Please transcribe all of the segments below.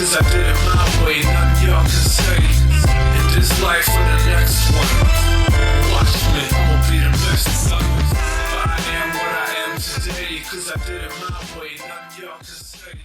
cause I did it my way, nothing y'all can say. In this life or the next one, watch me, I'ma be the best of others. But I am what I am today, cause I did it my way, nothing y'all can say.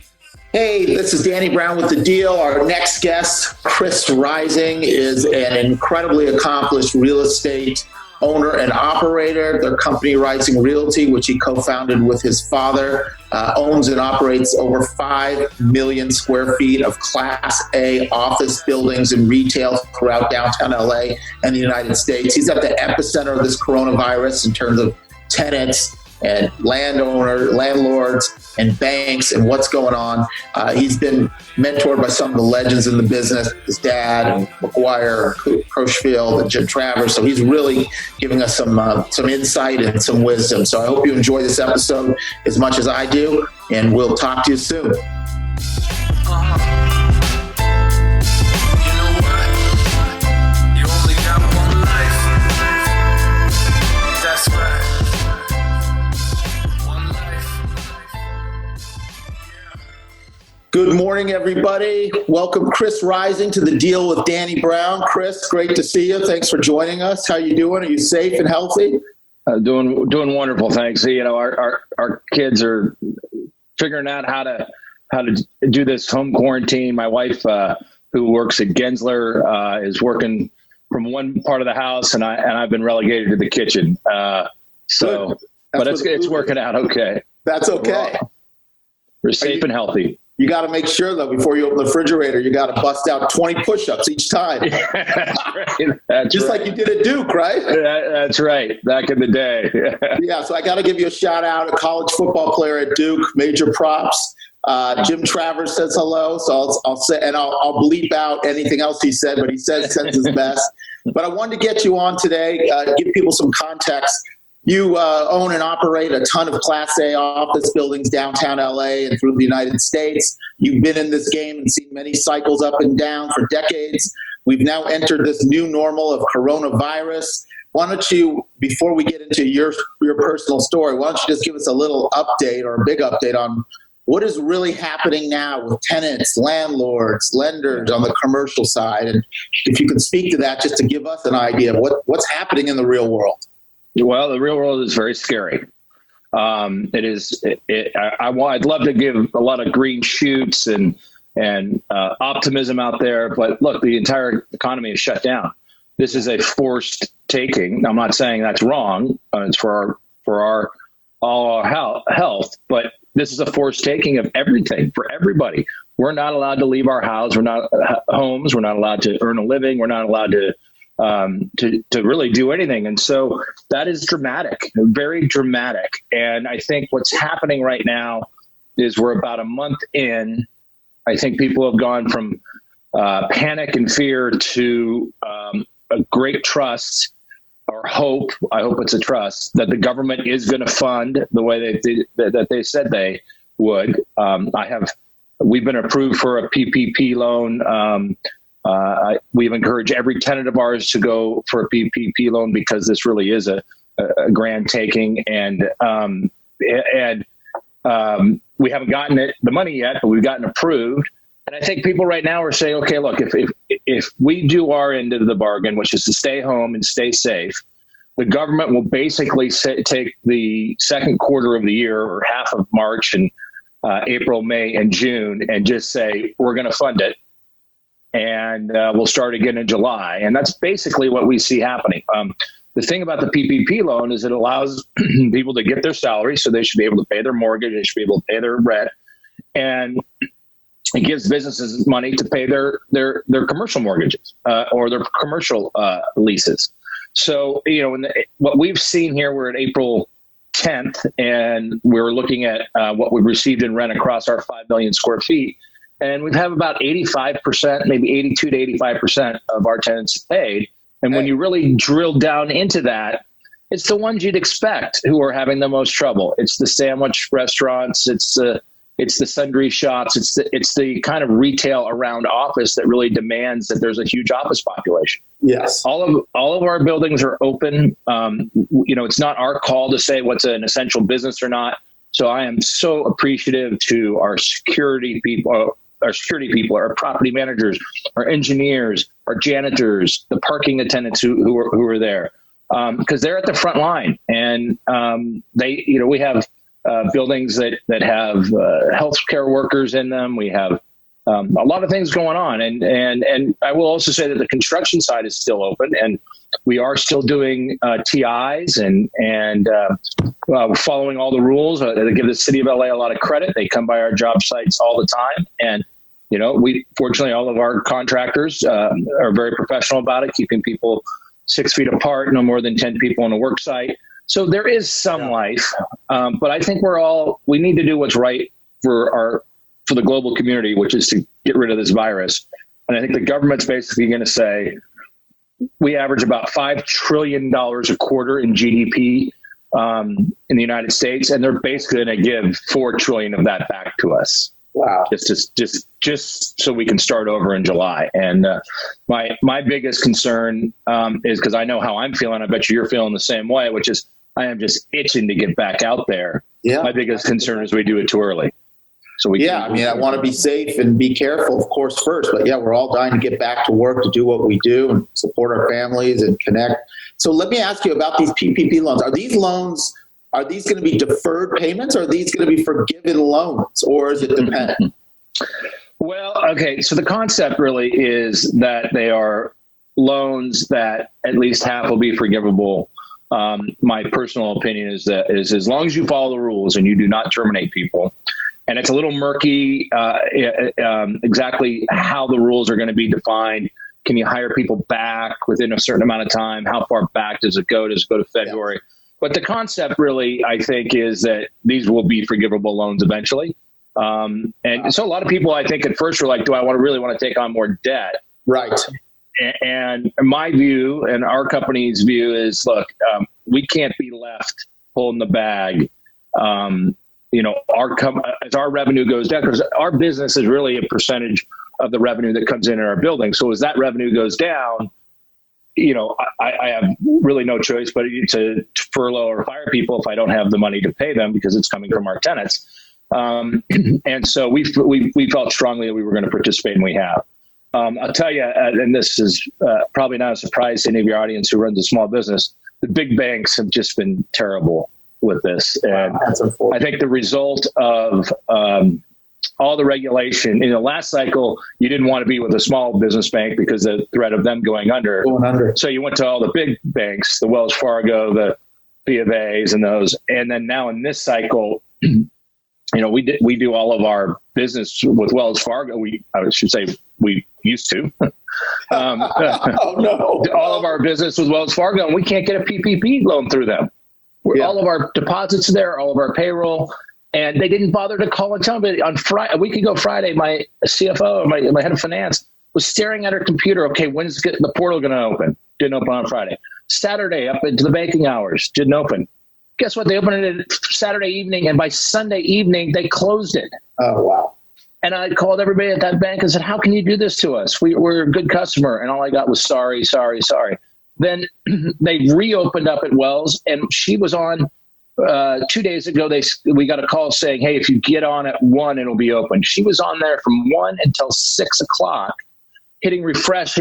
Hey, this is Danny Brown with The Deal. Our next guest, Chris Rising, is an incredibly accomplished real estate owner and operator. Their company, Rising Realty, which he co-founded with his father, owns and operates over 5 million square feet of Class A office buildings and retail throughout downtown LA and the United States. He's at the epicenter of this coronavirus in terms of tenants and landlords and banks and what's going on. He's been mentored by some of the legends in the business, his dad and Maguire, Cushman, and Jim Travers. So he's really giving us some insight and some wisdom. So I hope you enjoy this episode as much as I do, and we'll talk to you soon. Good morning, everybody. Welcome, Chris Rising, to The Deal with Danny Brown. Chris, great to see you. Thanks for joining us. How you doing? Are you safe and healthy? Doing wonderful, thanks. You know, our kids are figuring out how to do this home quarantine. My wife, who works at Gensler, is working from one part of the house, and I've been relegated to the kitchen. But it's working out okay. That's okay. We're safe and healthy. You got to make sure, though, before you open the refrigerator, you got to bust out 20 push-ups each time. That's right. Just like you did at Duke, right? That's right. Back in the day. Yeah, so I got to give you a shout-out. A college football player at Duke, major props. Jim Travers says hello, so I'll say, and I'll bleep out anything else he said, but he sends his best. But I wanted to get you on today, give people some context. You own and operate a ton of Class A office buildings downtown LA and through the United States. You've been in this game and seen many cycles up and down for decades. We've now entered this new normal of coronavirus. Why don't you, before we get into your personal story, why don't you just give us a little update or a big update on what is really happening now with tenants, landlords, lenders on the commercial side? And if you could speak to that, just to give us an idea of what's happening in the real world. Well, the real world is very scary. It is. I'd love to give a lot of green shoots and optimism out there, but look, the entire economy is shut down. This is a forced taking. I'm not saying that's wrong. It's for our health, but this is a forced taking of everything for everybody. We're not allowed to leave our house. We're not homes. We're not allowed to earn a living. We're not allowed to really do anything. And so that is dramatic, very dramatic. And I think what's happening right now is we're about a month in. I think people have gone from panic and fear to a great trust or hope. I hope it's a trust that the government is going to fund the way that they said they would. We've been approved for a PPP loan. We've encouraged every tenant of ours to go for a PPP loan because this really is a grand taking, and we haven't gotten the money yet, but we've gotten approved. And I think people right now are saying, okay, look, if we do our end of the bargain, which is to stay home and stay safe, the government will basically take the second quarter of the year or half of March and April, May, and June and just say, we're going to fund it. And we'll start again in July. And that's basically what we see happening. The thing about the PPP loan is it allows people to get their salary, so they should be able to pay their mortgage, they should be able to pay their rent. And it gives businesses money to pay their commercial mortgages or their commercial leases. So, you know, what we've seen here, we're at April 10th, and we're looking at what we've received in rent across our 5 million square feet. And we have about 85%, maybe 82 to 85% of our tenants paid. And when you really drill down into that, it's the ones you'd expect who are having the most trouble. It's the sandwich restaurants. It's the sundry shops. It's the kind of retail around office that really demands that there's a huge office population. Yes. All of our buildings are open. It's not our call to say what's an essential business or not. So I am so appreciative to our security people, our security people, our property managers, our engineers, our janitors, the parking attendants who are there, because they're at the front line. And we have buildings that have healthcare workers in them. We have a lot of things going on. And I will also say that the construction side is still open, and we are still doing TIs and following all the rules. They give the city of LA a lot of credit. They come by our job sites all the time. And, fortunately, all of our contractors are very professional about it, keeping people 6 feet apart, no more than 10 people on a work site. So there is some life. But I think we need to do what's right for the global community, which is to get rid of this virus. And I think the government's basically going to say, we average about $5 trillion a quarter in GDP in the United States, and they're basically going to give $4 trillion of that back to us. Wow! Just so we can start over in July. And my biggest concern is, because I know how I'm feeling. I bet you're feeling the same way, which is I am just itching to get back out there. Yeah. My biggest concern is we do it too early. So I want to be safe and be careful, of course, first. But we're all dying to get back to work, to do what we do and support our families and connect. So let me ask you about these PPP loans. Are these going to be deferred payments, or are these going to be forgiven loans, or is it dependent? Well, okay. So the concept really is that they are loans that at least half will be forgivable. My personal opinion is that as long as you follow the rules and you do not terminate people. And it's a little murky exactly how the rules are going to be defined. Can you hire people back within a certain amount of time? How far back does it go? Does it go to February? Yeah. But the concept really, I think, is that these will be forgivable loans eventually. So a lot of people, I think, at first were like, do I really want to take on more debt? Right. And my view and our company's view is, look, we can't be left holding the bag. As our revenue goes down, because our business is really a percentage of the revenue that comes in our building. So as that revenue goes down, I have really no choice but to furlough or fire people if I don't have the money to pay them, because it's coming from our tenants. And so we felt strongly that we were going to participate, and we have. I'll tell you, and this is probably not a surprise to any of your audience who runs a small business, the big banks have just been terrible with this. And I think the result of all the regulation in the last cycle, you didn't want to be with a small business bank because the threat of them going under. So you went to all the big banks, the Wells Fargo, the B of A's and those. And then now in this cycle, we do all of our business with Wells Fargo. We used to. All of our business with Wells Fargo, and we can't get a PPP loan through them. All of our deposits are there, all of our payroll, and they didn't bother to call and tell me. On Friday, a week ago Friday, my CFO, my head of finance, was staring at her computer. Okay, when's the portal going to open? Didn't open on Friday. Saturday, up into the banking hours, didn't open. Guess what? They opened it Saturday evening, and by Sunday evening, they closed it. Oh, wow. And I called everybody at that bank and said, how can you do this to us? We're a good customer. And all I got was sorry. Then they reopened up at Wells, and she was on 2 days ago. We got a call saying, hey, if you get on at 1, it'll be open. She was on there from 1 until 6 o'clock, hitting refresh.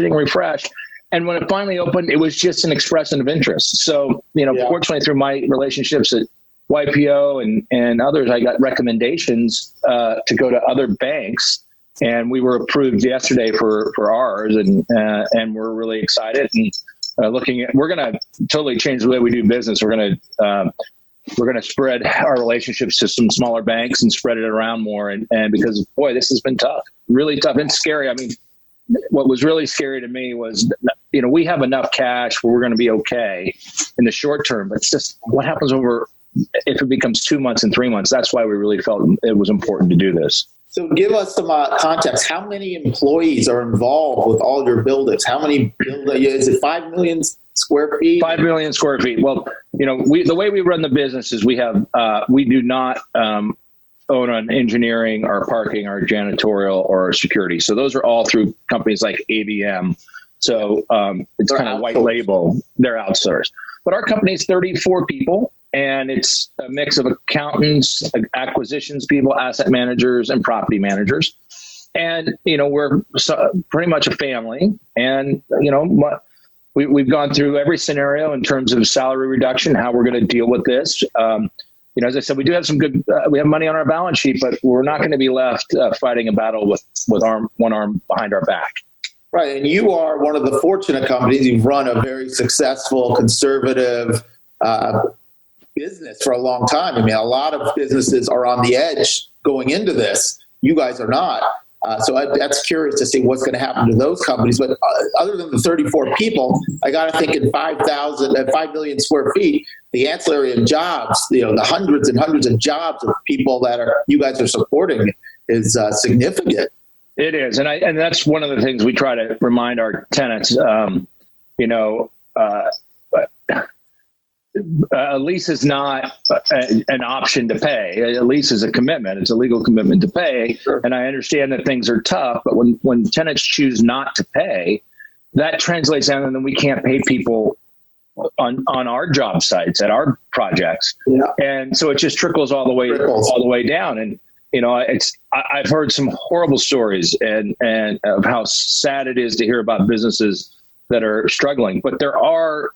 And when it finally opened, it was just an expression of interest. So, fortunately, through my relationships at YPO and others, I got recommendations to go to other banks. And we were approved yesterday for ours, and we're really excited and we're going to totally change the way we do business. We're going to spread our relationships to some smaller banks and spread it around more. And because, boy, this has been tough, really tough and scary. I mean, what was really scary to me was, we have enough cash where we're going to be okay in the short term, but it's just what happens if it becomes 2 months and 3 months. That's why we really felt it was important to do this. So give us some context. How many employees are involved with all your buildings? How many is it 5 million square feet? 5 million square feet. Well, the way we run the business is we do not own on engineering, our parking, our janitorial, or our security. So those are all through companies like ABM. So it's kind of white label. They're outsourced. But our company is 34 people. And it's a mix of accountants, acquisitions people, asset managers, and property managers. And, we're pretty much a family. And, we've gone through every scenario in terms of salary reduction, how we're going to deal with this. As I said, we do have some good, we have money on our balance sheet, but we're not going to be left fighting a battle with one arm behind our back. Right. And you are one of the fortunate companies. You've run a very successful, conservative business for a long time. I mean, a lot of businesses are on the edge going into this. You guys are not. That's curious to see what's going to happen to those companies. But other than the 34 people, I got to think in 5 million square feet, the ancillary of jobs, the hundreds and hundreds of jobs of people that you guys are supporting is significant. It is. And that's one of the things we try to remind our tenants, a lease is not an option to pay. A lease is a commitment. It's a legal commitment to pay. Sure. And I understand that things are tough, but when tenants choose not to pay, that translates down, and then we can't pay people on our job sites at our projects. Yeah. And so it just trickles all the way down. And I've heard some horrible stories and of how sad it is to hear about businesses that are struggling, but there are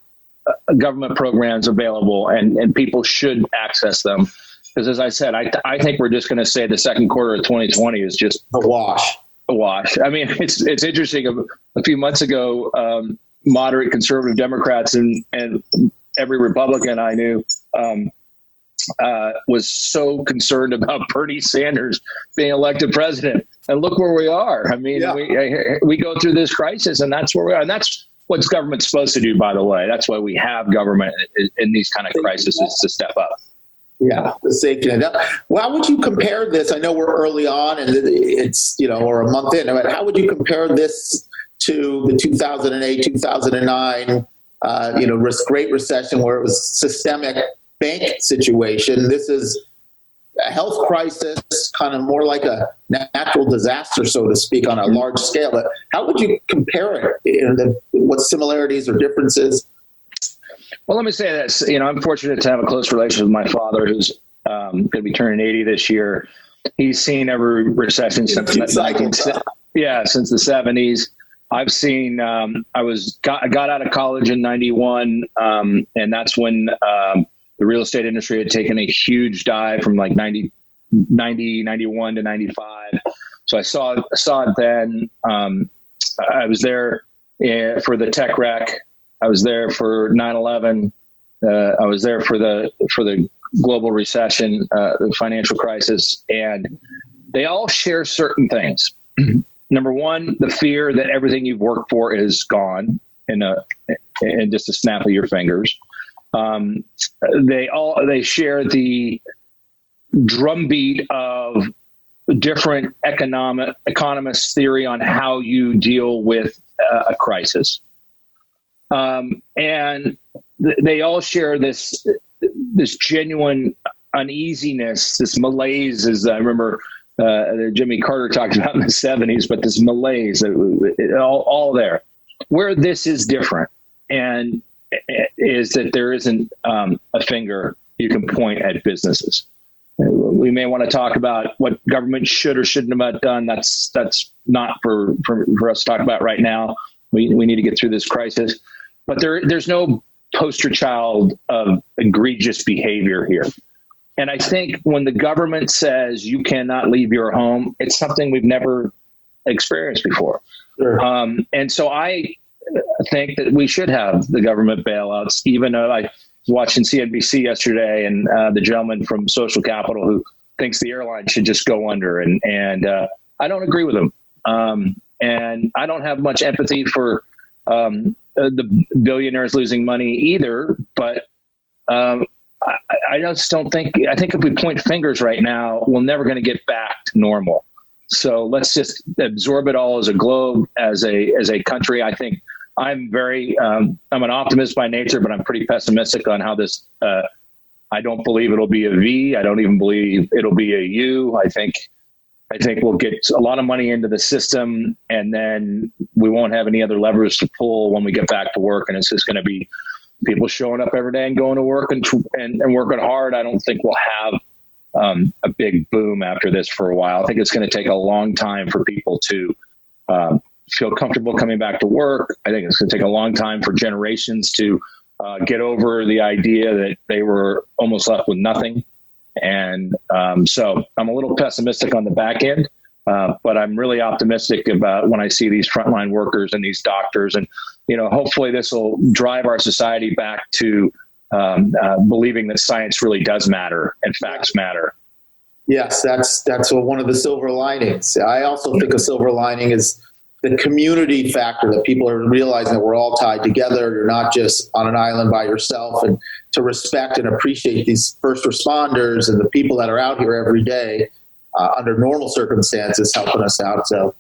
government programs available, and people should access them. Because as I said, I think we're just going to say the second quarter of 2020 is just a wash. I mean, it's interesting. A few months ago, moderate conservative Democrats and every Republican I knew was so concerned about Bernie Sanders being elected president. And look where we are. I mean, we go through this crisis, and that's where we are. And that's what government's supposed to do, by the way. That's why we have government in these kind of crises, to step up. Yeah, the safety net. Well, how would you compare this? I know we're early on and it's, or a month in, but how would you compare this to the 2008, 2009, Great Recession, where it was systemic bank situation? This is a health crisis, kind of more like a natural disaster, so to speak, on a large scale. But how would you compare it? What similarities or differences? Well, let me say this. I'm fortunate to have a close relationship with my father, who's going to be turning 80 this year. He's seen every recession since the 70s. I've seen. I got out of college in '91, and that's when the real estate industry had taken a huge dive from like 90, 91 to 95. So I saw it then. I was there for the tech wreck. I was there for 9/11. I was there for the global recession, the financial crisis, and they all share certain things. Number one, the fear that everything you've worked for is gone in just a snap of your fingers. They share the drumbeat of different economists' theory on how you deal with a crisis. And they all share this genuine uneasiness, this malaise, as I remember Jimmy Carter talked about in the 70s, but this malaise, all there. Where this is different, and is that there isn't a finger you can point at businesses. We may want to talk about what government should or shouldn't have done. That's not for us to talk about right now. We need to get through this crisis. But there's no poster child of egregious behavior here. And I think when the government says you cannot leave your home, it's something we've never experienced before. Sure. And so I think that we should have the government bailouts, even though I was watching CNBC yesterday, and the gentleman from Social Capital who thinks the airline should just go under. And I don't agree with him. And I don't have much empathy for the billionaires losing money either. But I just don't think, I think if we point fingers right now, we're never going to get back to normal. So let's just absorb it all as a globe, as a country. I think I'm I'm an optimist by nature, but I'm pretty pessimistic on how this, I don't believe it'll be a V. I don't even believe it'll be a U. I think we'll get a lot of money into the system, and then we won't have any other levers to pull when we get back to work. And it's just going to be people showing up every day and going to work and working hard. I don't think we'll have a big boom after this for a while. I think it's going to take a long time for people to feel comfortable coming back to work. I think it's going to take a long time for generations to get over the idea that they were almost left with nothing. And so I'm a little pessimistic on the back end, but I'm really optimistic about when I see these frontline workers and these doctors. And, hopefully this will drive our society back to believing that science really does matter and facts matter. Yes, that's one of the silver linings. I also think a silver lining is the community factor, that people are realizing that we're all tied together. You're not just on an island by yourself, and to respect and appreciate these first responders and the people that are out here every day under normal circumstances helping us out. So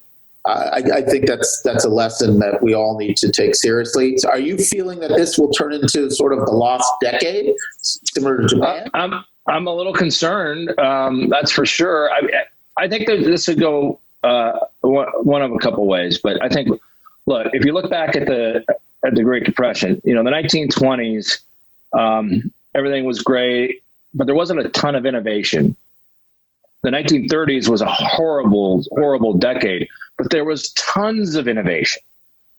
I think that's a lesson that we all need to take seriously. So are you feeling that this will turn into sort of the lost decade, similar to Japan? I'm a little concerned. That's for sure. I think that this would go one of a couple ways, but I think, look, if you look back at the Great Depression, the 1920s, everything was great, but there wasn't a ton of innovation. The 1930s was a horrible, horrible decade, but there was tons of innovation.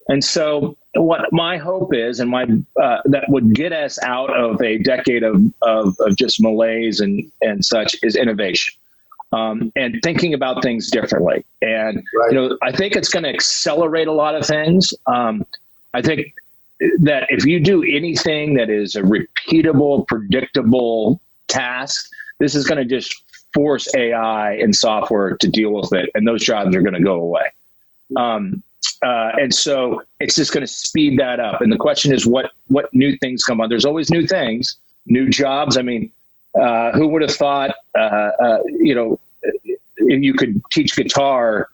And so what my hope is, and that would get us out of a decade of just malaise and such, is innovation. And thinking about things differently. And, right. I think it's going to accelerate a lot of things. I think that if you do anything that is a repeatable, predictable task, this is going to just force AI and software to deal with it. And those jobs are going to go away. And so it's just going to speed that up. And the question is, what new things come on? There's always new things, new jobs. I mean, who would have thought, you could teach guitar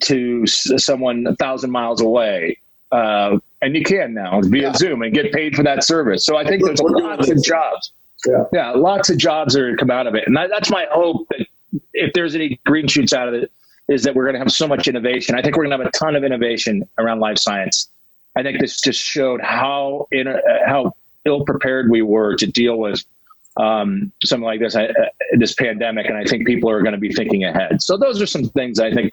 to someone 1,000 miles away, and you can now via Zoom and get paid for that service. So I think there's lots of jobs. Yeah, lots of jobs that are come out of it. And that's my hope, that if there's any green shoots out of it, is that we're going to have so much innovation. I think we're going to have a ton of innovation around life science. I think this just showed how ill prepared we were to deal with something like this, this pandemic. And I think people are going to be thinking ahead. So those are some things I think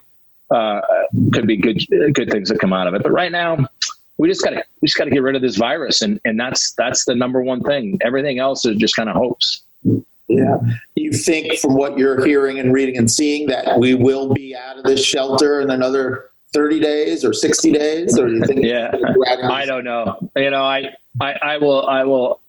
could be good things that come out of it. But right now, we just got to get rid of this virus, and that's the number one thing. Everything else is just kind of hopes. Yeah. You think, from what you're hearing and reading and seeing, that we will be out of this shelter in another 30 days or 60 days? Or do you think? Yeah, I don't know. I will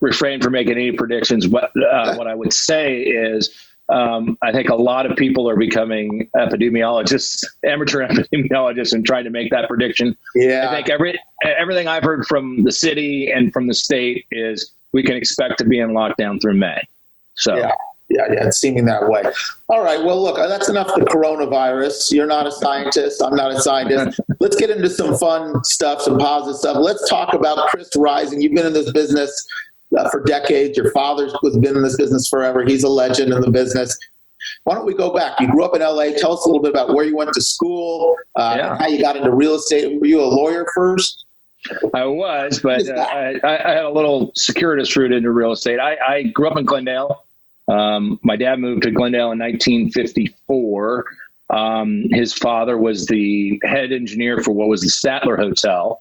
refrain from making any predictions. What I would say is, I think a lot of people are becoming epidemiologists, amateur epidemiologists, and trying to make that prediction. Yeah. I think everything I've heard from the city and from the state is we can expect to be in lockdown through May. So yeah, it's seeming that way. All right. Well, look, that's enough of the coronavirus. You're not a scientist. I'm not a scientist. Let's get into some fun stuff, some positive stuff. Let's talk about Chris Rising. You've been in this business for decades. Your father's been in this business forever. He's a legend in the business. Why don't we go back? You grew up in LA. Tell us a little bit about where you went to school, how you got into real estate. Were you a lawyer first? I was, but I had a little circuitous route into real estate. I grew up in Glendale. My dad moved to Glendale in 1954. His father was the head engineer for what was the Statler Hotel,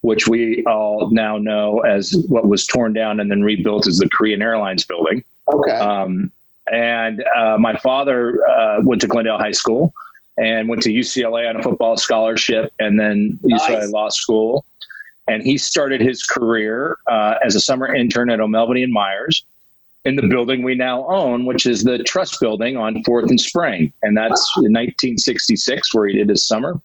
which we all now know as what was torn down and then rebuilt as the Korean Airlines building. Okay. And my father went to Glendale High School and went to UCLA on a football scholarship, and then UCLA Law School. And he started his career as a summer intern at O'Melveny and Myers in the building we now own, which is the Trust Building on 4th and Spring. And that's in 1966, where he did his summer.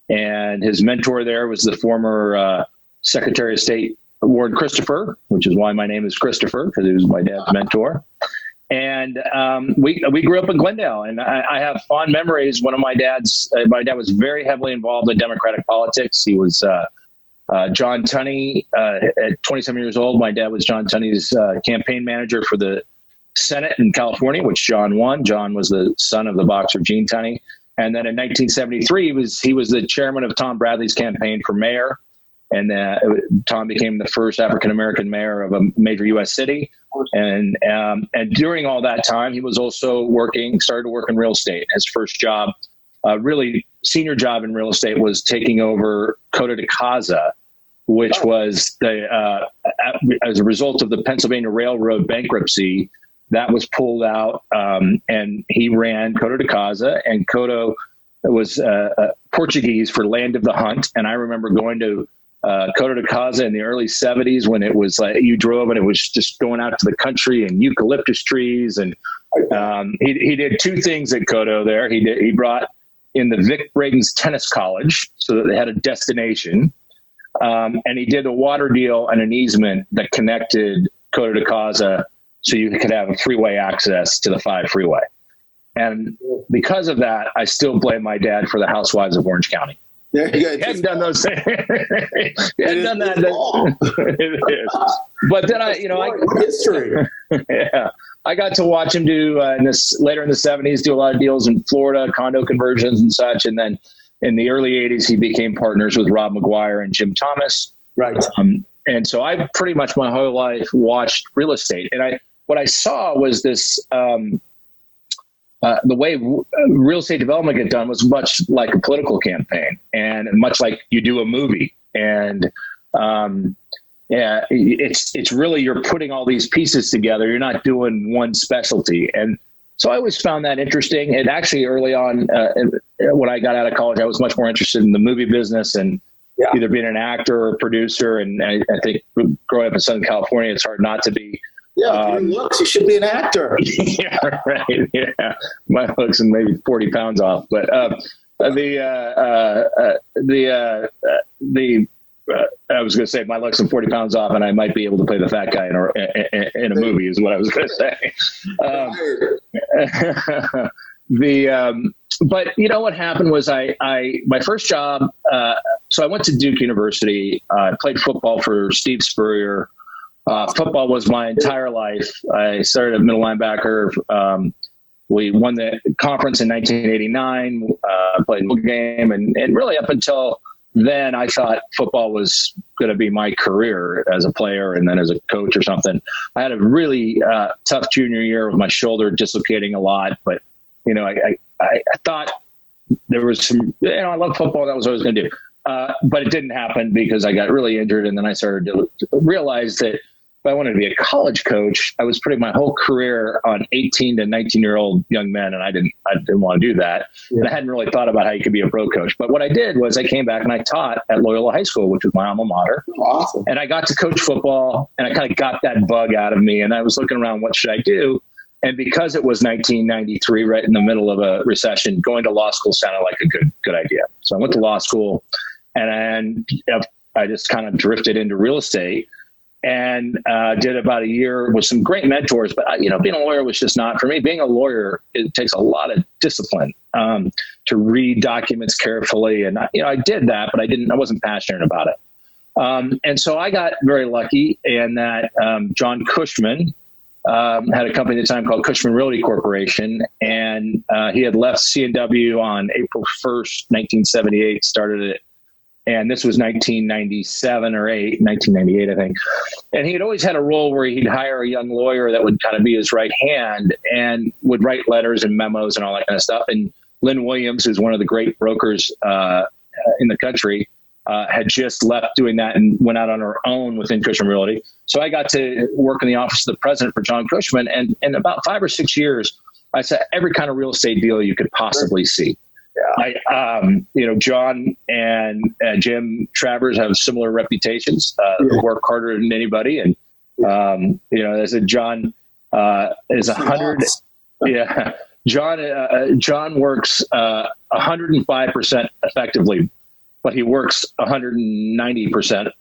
And his mentor there was the former Secretary of State, Warren Christopher, which is why my name is Christopher, because he was my dad's mentor. And we grew up in Glendale, and I have fond memories. My dad was very heavily involved in Democratic politics. He was John Tunney at 27 years old. My dad was John Tunney's campaign manager for the Senate in California, which John won. John was the son of the boxer Gene Tunney. And then in 1973, he was the chairman of Tom Bradley's campaign for mayor. And Tom became the first African-American mayor of a major U.S. city. And during all that time, he was also started to work in real estate. His first job, really senior job in real estate, was taking over Coto de Casa, which was as a result of the Pennsylvania Railroad bankruptcy. That was pulled out, and he ran Coto de Casa, and Coto was Portuguese for land of the hunt. And I remember going to Coto de Casa in the early 70s when it was like you drove and it was just going out to the country and eucalyptus trees. And he did two things at Coto there. He brought in the Vic Braden's Tennis College so that they had a destination. And he did a water deal and an easement that connected Coto de Casa so you could have a freeway access to the 5 freeway. And because of that, I still blame my dad for the Housewives of Orange County. There you go. He hadn't done those things. He hadn't done that. It is. But then history. Yeah, I got to watch him do later in the 70s, do a lot of deals in Florida, condo conversions and such. And then in the early 80s, he became partners with Rob Maguire and Jim Thomas. Right. And so I pretty much my whole life watched real estate. And what I saw was this, the way real estate development get done was much like a political campaign and much like you do a movie. And it's really, you're putting all these pieces together. You're not doing one specialty. And so I always found that interesting. And actually early on, when I got out of college, I was much more interested in the movie business and either being an actor or a producer. And I think growing up in Southern California, it's hard not to be. Yeah, your looks, you should be an actor. Yeah, right. Yeah, my looks and maybe 40 pounds off. But I was going to say my looks and 40 pounds off, and I might be able to play the fat guy in a movie, is what I was going to say. But you know what happened was my first job. So I went to Duke University. I played football for Steve Spurrier. Football was my entire life. I started at middle linebacker. We won the conference in 1989, played a game. And really up until then, I thought football was going to be my career as a player and then as a coach or something. I had a really tough junior year with my shoulder dislocating a lot. But, I thought there was some, I love football. That was what I was going to do. But it didn't happen because I got really injured. And then I started to realize that if I wanted to be a college coach, I was putting my whole career on 18 to 19-year-old young men, and I didn't want to do that. Yeah. And I hadn't really thought about how you could be a pro coach. But what I did was I came back and I taught at Loyola High School, which was my alma mater. Awesome. And I got to coach football, and I kind of got that bug out of me. And I was looking around, what should I do? And because it was 1993, right in the middle of a recession, going to law school sounded like a good idea. So I went to law school, and I just kind of drifted into real estate. And did about a year with some great mentors. But, being a lawyer was just not for me. Being a lawyer, it takes a lot of discipline to read documents carefully. And, I did that, but I wasn't passionate about it. And so I got very lucky in that John Cushman had a company at the time called Cushman Realty Corporation. And he had left C&W on April 1st, 1978, started it. And this was 1997 or 1998, I think. And he had always had a role where he'd hire a young lawyer that would kind of be his right hand and would write letters and memos and all that kind of stuff. And Lynn Williams, who's one of the great brokers in the country, had just left doing that and went out on her own within Cushman Realty. So I got to work in the office of the president for John Cushman. And in about 5 or 6 years, I saw every kind of real estate deal you could possibly see. Yeah. John and Jim Travers have similar reputations, work harder than anybody. And, as a John is 100. Yeah. John works 105% effectively, but he works 190%.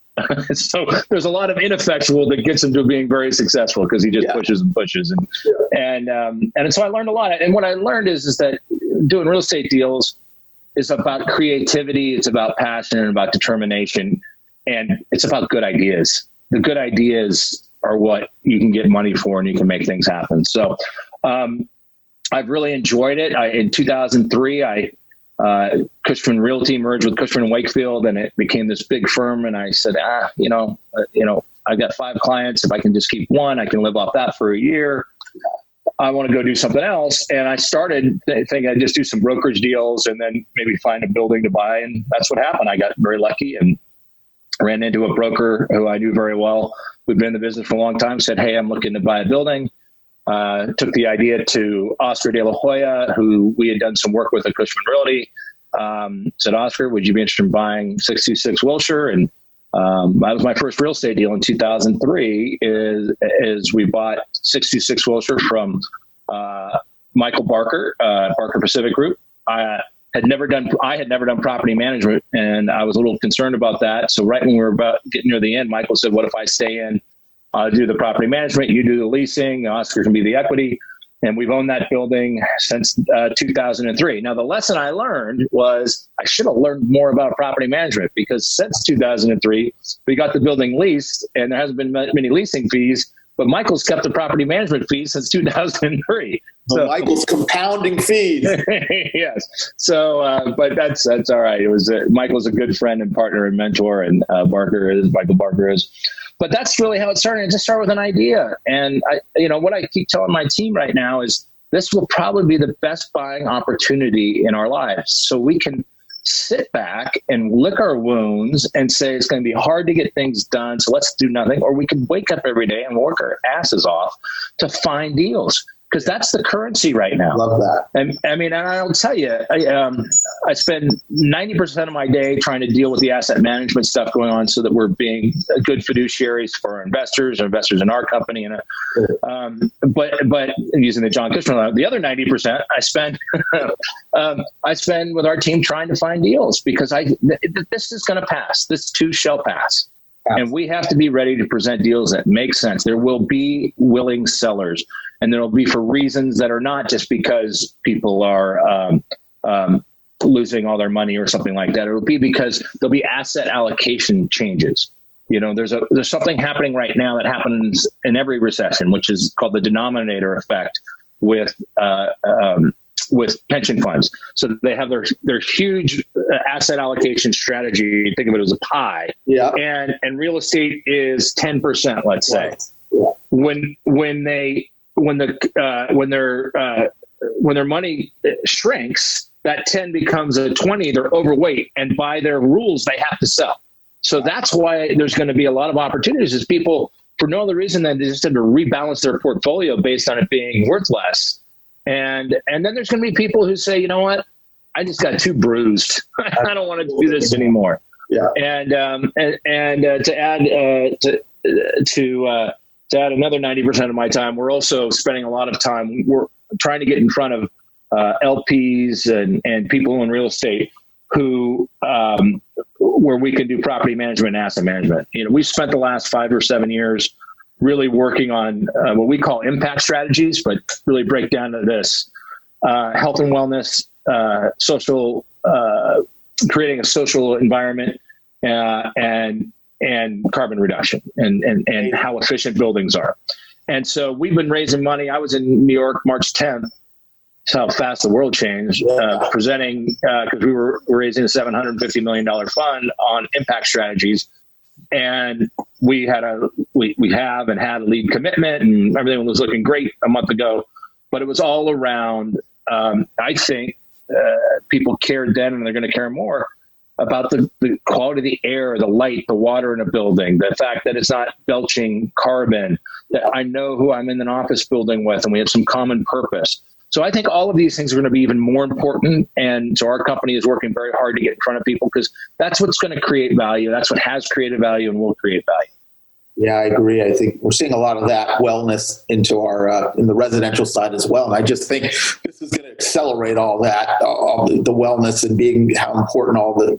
So there's a lot of ineffectual that gets him to being very successful because he just pushes and pushes. And so I learned a lot. And what I learned is that doing real estate deals is about creativity. It's about passion and about determination. And it's about good ideas. The good ideas are what you can get money for and you can make things happen. So I've really enjoyed it. In 2003, Cushman Realty merged with Cushman & Wakefield, and it became this big firm. And I said, I've got 5 clients. If I can just keep one, I can live off that for a year. I want to go do something else. And I started thinking I'd just do some brokerage deals and then maybe find a building to buy. And that's what happened. I got very lucky and ran into a broker who I knew very well. We'd been in the business for a long time, said, hey, I'm looking to buy a building. Took the idea to Oscar De La Hoya, who we had done some work with at Cushman Realty. Said, Oscar, would you be interested in buying 626 Wilshire? And that was my first real estate deal in 2003 is we bought 626 Wilshire from Michael Barker, Barker Pacific Group. I had never done property management, and I was a little concerned about that. So right when we were about getting near the end, Michael said, what if I stay in, do the property management, you do the leasing, Oscar can be the equity. And we've owned that building since 2003. Now, the lesson I learned was I should have learned more about property management, because since 2003, we got the building leased and there hasn't been many leasing fees, but Michael's kept the property management fees since 2003. So Michael's compounding fees. Yes. So, but that's all right. It was Michael's a good friend and partner and mentor, and Michael Barker is. But that's really how it started. It just started with an idea. And what I keep telling my team right now is this will probably be the best buying opportunity in our lives. So we can sit back and lick our wounds and say it's going to be hard to get things done, so let's do nothing. Or we can wake up every day and work our asses off to find deals, because that's the currency right now. Love that. And I'll tell you, I spend 90% of my day trying to deal with the asset management stuff going on, so that we're being good fiduciaries for our investors in our company. And but using the John Cushman, the other 90% I spend with our team trying to find deals, because this is going to pass. This too shall pass. And we have to be ready to present deals that make sense. There will be willing sellers, and there will be for reasons that are not just because people are losing all their money or something like that. It will be because there'll be asset allocation changes. There's something happening right now that happens in every recession, which is called the denominator effect with pension funds. So they have their huge asset allocation strategy. Think of it as a pie. Yeah. And real estate is 10%, let's say. Yeah. When their money shrinks, that 10 becomes a 20. They're overweight, and by their rules, they have to sell. So that's why there's going to be a lot of opportunities, is people, for no other reason than they just have to rebalance their portfolio based on it being worth less. And then there's going to be people who say, you know what, I just got too bruised. I don't want to do this anymore. Yeah. And to add another 90% of my time, we're also spending a lot of time. We're trying to get in front of LPs and people in real estate who where we can do property management and asset management. We've spent the last 5 or 7 years really working on what we call impact strategies, but really break down to this: health and wellness, social, creating a social environment, and carbon reduction, and how efficient buildings are. And so we've been raising money. I was in New York March 10th. That's how fast the world changed. Presenting because we were raising a $750 million fund on impact strategies. And we have and had a lead commitment, and everything was looking great a month ago. But it was all around, I think people cared then, and they're going to care more about the quality of the air, the light, the water in a building, the fact that it's not belching carbon, that I know who I'm in an office building with, and we have some common purpose. So I think all of these things are going to be even more important. And so our company is working very hard to get in front of people, because that's what's going to create value. That's what has created value and will create value. Yeah, I agree. I think we're seeing a lot of that wellness into our in the residential side as well. And I just think this is going to accelerate all that, all the wellness, and being how important all the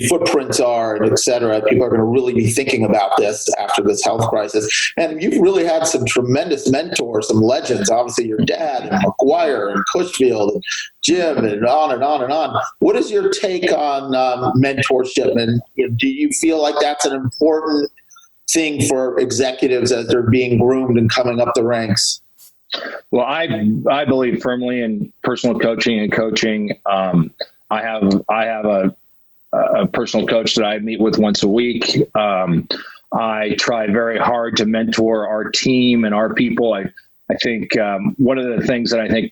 footprints are, and et cetera. People are going to really be thinking about this after this health crisis. And you've really had some tremendous mentors, some legends, obviously your dad and Maguire and Cushfield and Jim and on and on and on. What is your take on mentorship? And do you feel like that's an important thing for executives as they're being groomed and coming up the ranks? Well, I believe firmly in personal coaching and coaching. I have a personal coach that I meet with once a week. I try very hard to mentor our team and our people. I think one of the things that I think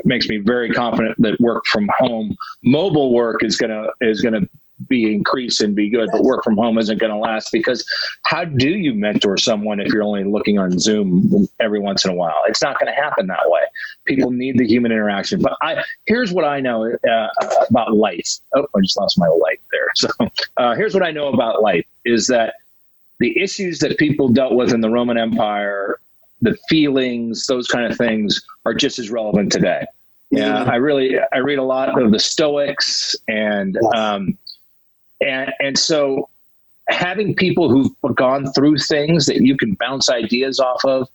makes me very confident that work from home, mobile work is gonna be increased and be good, but work from home isn't going to last, because how do you mentor someone if you're only looking on Zoom every once in a while? It's not going to happen that way. People need the human interaction. But here's what I know about life. Oh, I just lost my light there. So here's what I know about life is that the issues that people dealt with in the Roman Empire, the feelings, those kind of things are just as relevant today. Yeah, I read a lot of the Stoics and so having people who've gone through things that you can bounce ideas off of,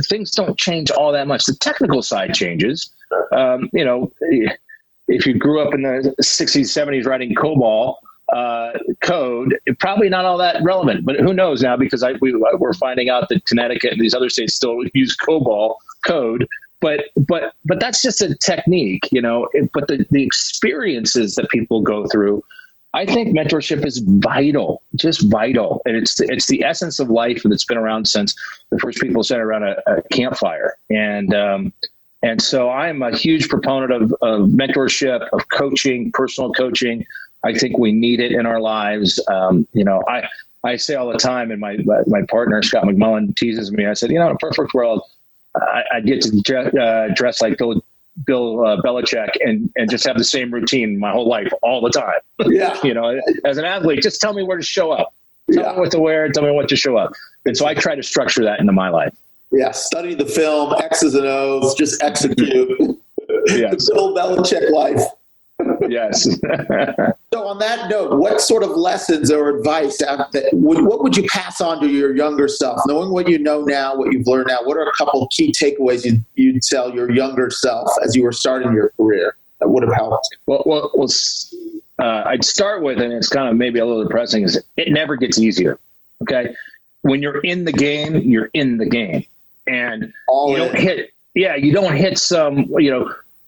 things don't change all that much. The technical side changes. If you grew up in the 60s, 70s writing COBOL code, probably not all that relevant. But who knows now, because we're finding out that Connecticut and these other states still use COBOL code. But that's just a technique, but the experiences that people go through, I think mentorship is vital, just vital. And it's the essence of life that's been around since the first people sat around a campfire. And so I'm a huge proponent of mentorship, of coaching, personal coaching. I think we need it in our lives. I say all the time, and my partner, Scott McMullen, teases me. I said, in a perfect world, I'd get to dress like Bill Belichick and just have the same routine my whole life all the time. Yeah. As an athlete, just tell me where to show up. Tell me what to wear. Tell me what to show up. And so I try to structure that into my life. Yeah. Study the film, X's and O's, just execute. Yes. The Bill Belichick life. Yes. So on that note, what sort of lessons or advice, what would you pass on to your younger self? Knowing what you know now, what you've learned now, what are a couple of key takeaways you'd tell your younger self as you were starting your career that would have helped? Well, I'd start with, and it's kind of maybe a little depressing, is it never gets easier. Okay. When you're in the game, you're in the game. And you don't hit some,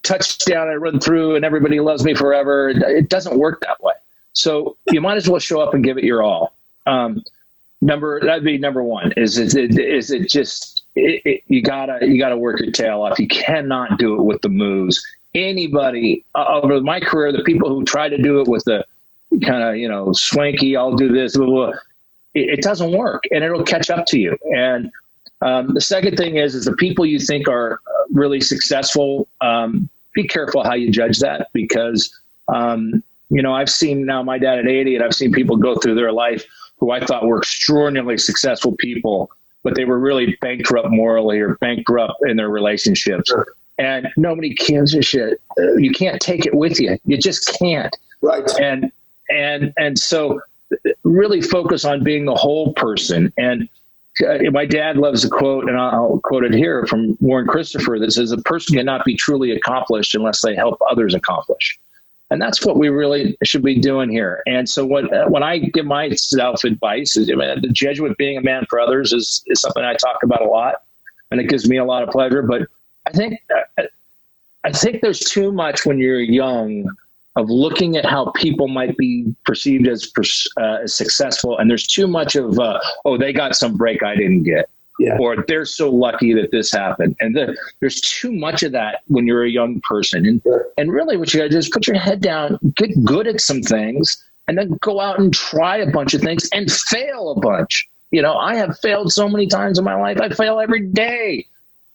touchdown, I run through and everybody loves me forever. It doesn't work that way. So you might as well show up and give it your all. That'd be number one. You gotta work your tail off. You cannot do it with the moves. Anybody over my career, the people who try to do it with the kind of, swanky, I'll do this, blah, blah, blah, it doesn't work, and it'll catch up to you. And the second thing is the people you think are really successful, be careful how you judge that, because, I've seen now my dad at 80, and I've seen people go through their life who I thought were extraordinarily successful people, but they were really bankrupt morally or bankrupt in their relationships. Sure. And nobody gives a shit. You can't take it with you. You just can't. Right. And so really focus on being the whole person. And my dad loves a quote, and I'll quote it here, from Warren Christopher, that says, a person cannot be truly accomplished unless they help others accomplish. And that's what we really should be doing here. And so when I give myself advice, the Jesuit being a man for others is something I talk about a lot, and it gives me a lot of pleasure. But I think there's too much when you're young of looking at how people might be perceived as successful. And there's too much of, they got some break I didn't get. Yeah. Or they're so lucky that this happened. And there's too much of that when you're a young person. And really what you got to do is put your head down, get good at some things, and then go out and try a bunch of things and fail a bunch. I have failed so many times in my life. I fail every day,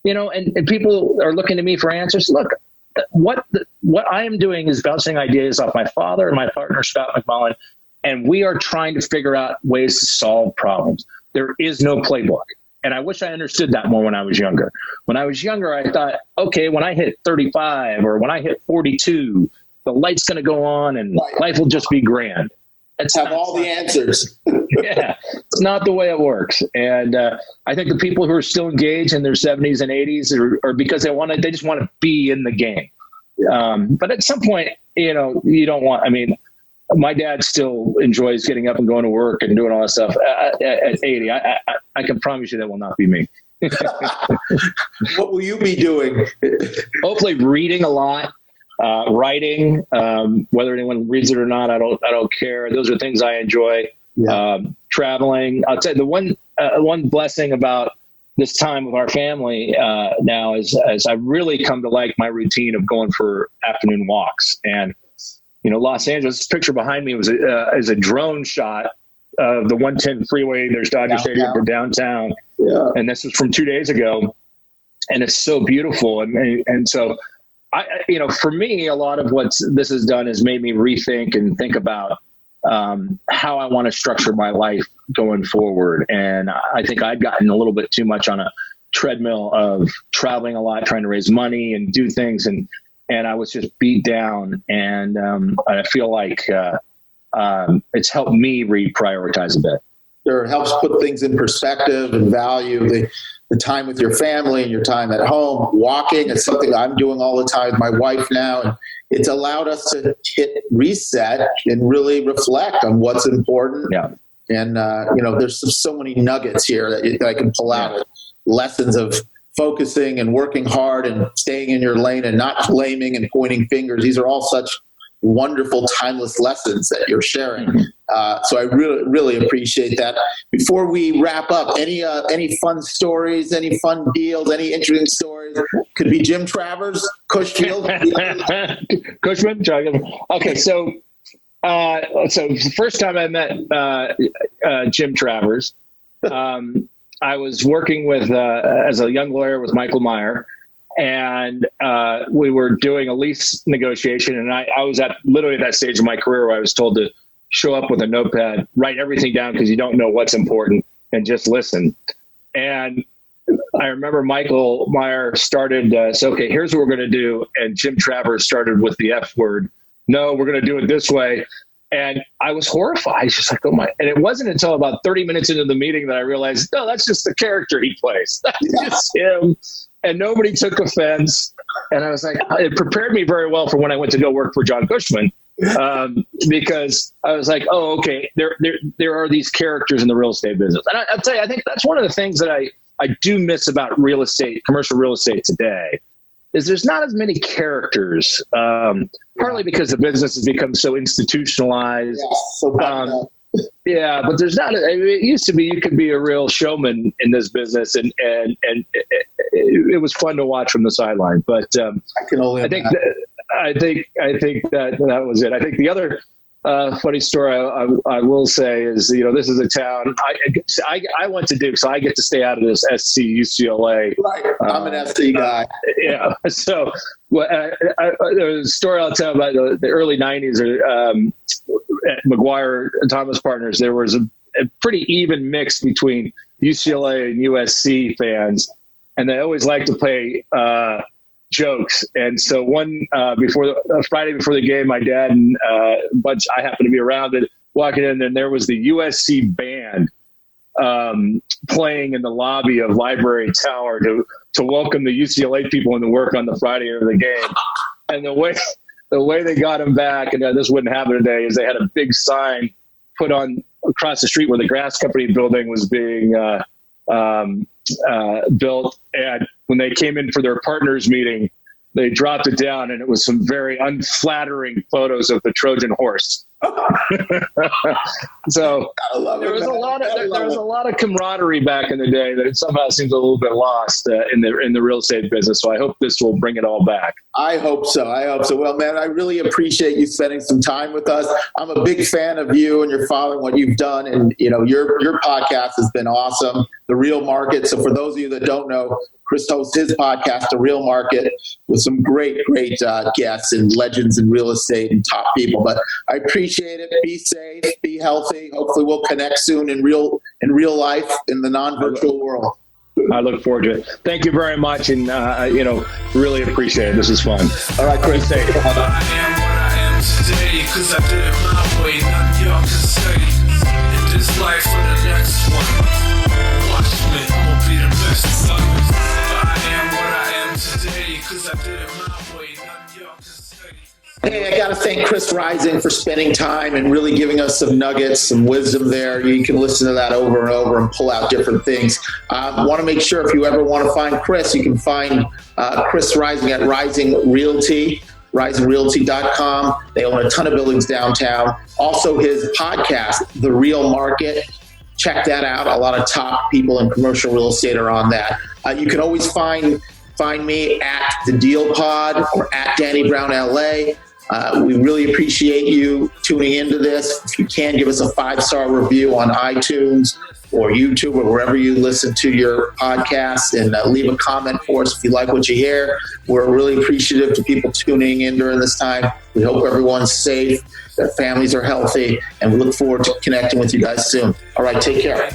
and people are looking to me for answers. Look, what I am doing is bouncing ideas off my father and my partner, Scott McMullen, and we are trying to figure out ways to solve problems. There is no playbook. And I wish I understood that more when I was younger. When I was younger, I thought, okay, when I hit 35 or when I hit 42, the light's going to go on and life will just be grand. Have all the answers. Yeah, it's not the way it works. And I think the people who are still engaged in their 70s and 80s are because they just want to be in the game. But at some point, you don't want, my dad still enjoys getting up and going to work and doing all that stuff at 80. I can promise you that will not be me. What will you be doing? Hopefully reading a lot, writing, whether anyone reads it or not, I don't care. Those are things I enjoy. Yeah. traveling. I'll tell you the one blessing about this time with our family now is as I really come to like my routine of going for afternoon walks. And, Los Angeles, this picture behind me is a drone shot of the 110 freeway. There's Dodger Stadium for downtown. Yeah. And this was from 2 days ago. And it's so beautiful. And so, for me, a lot of what this has done is made me rethink and think about how I want to structure my life going forward. And I think I'd gotten a little bit too much on a treadmill of traveling a lot, trying to raise money and do things. And I was just beat down. And I feel like it's helped me reprioritize a bit. Sure, it helps put things in perspective and value. The time with your family and your time at home. Walking is something I'm doing all the time with my wife now. And it's allowed us to hit reset and really reflect on what's important. Yeah. And, there's so many nuggets here that I can pull out. Lessons of focusing and working hard and staying in your lane and not blaming and pointing fingers. These are all such wonderful, timeless lessons that you're sharing. So I really, really appreciate that. Before we wrap up, any fun stories, any fun deals, any interesting stories? Could be Jim Travers, Cushfield. Cushman. Okay, so the first time I met Jim Travers, I was working with as a young lawyer with Michael Meyer. And we were doing a lease negotiation, and I was at literally that stage of my career where I was told to show up with a notepad, write everything down because you don't know what's important, and just listen. And I remember Michael Meyer started, okay, here's what we're going to do. And Jim Travers started with the F word. No, we're going to do it this way. And I was horrified. Just like, oh my. And it wasn't until about 30 minutes into the meeting that I realized, no, that's just the character he plays. That's just him. And nobody took offense. And I was like, it prepared me very well for when I went to go work for John Cushman, because I was like, oh, okay, there are these characters in the real estate business. And I'll tell you, I think that's one of the things that I do miss about real estate, commercial real estate today, is there's not as many characters, partly because the business has become so institutionalized. Yeah, but there's not. It used to be you could be a real showman in this business, and it was fun to watch from the sideline. But I think that was it. I think the other funny story I will say is, this is a town I went to Duke, so I get to stay out of this SC UCLA. Right, I'm an SC guy. Yeah. So, the story I'll tell about the early '90s at Maguire and Thomas Partners, there was a pretty even mix between UCLA and USC fans, and they always like to play jokes. And so one Friday before the game, my dad and a bunch, I happened to be around it, walking in, and there was the USC band playing in the lobby of Library Tower to welcome the UCLA people into work on the Friday of the game. And the way they got them back, and this wouldn't happen today, is they had a big sign put on across the street where the grass company building was being built. And when they came in for their partners meeting, they dropped it down, and it was some very unflattering photos of the Trojan horse. So there was a lot of camaraderie back in the day that somehow seems a little bit lost in the real estate business. So I hope this will bring it all back. I hope so. Well, man, I really appreciate you spending some time with us. I'm a big fan of you and your father and what you've done. And, your podcast has been awesome. The Real Market. So for those of you that don't know, Chris hosts his podcast, The Real Market, with some great guests and legends in real estate and top people. But I appreciate it. Be safe, be healthy. Hopefully we'll connect soon in real life in the non-virtual world. I look forward to it. Thank you very much. And, really appreciate it. This is fun. All right, Chris, take it. I am what I am today because I did it my way. None y'all can say in this life or the next one. Watch me, I'm going to be the best of it. I am what I am today because I did it my way. None y'all can say. Hey, I got to thank Chris Rising for spending time and really giving us some nuggets, some wisdom there. You can listen to that over and over and pull out different things. I want to make sure if you ever want to find Chris, you can find Chris Rising at Rising Realty, risingrealty.com. They own a ton of buildings downtown. Also his podcast, The Real Market. check that out. A lot of top people in commercial real estate are on that. You can always find me at The Deal Pod or at Danny Brown LA. We really appreciate you tuning into this. If you can, give us a 5-star review on iTunes or YouTube or wherever you listen to your podcasts, and leave a comment for us if you like what you hear. We're really appreciative to people tuning in during this time. We hope everyone's safe, their families are healthy, and we look forward to connecting with you guys soon. All right, take care.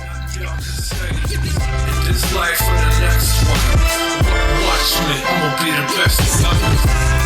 This life for the next one. Watch me, I'm gonna be the best.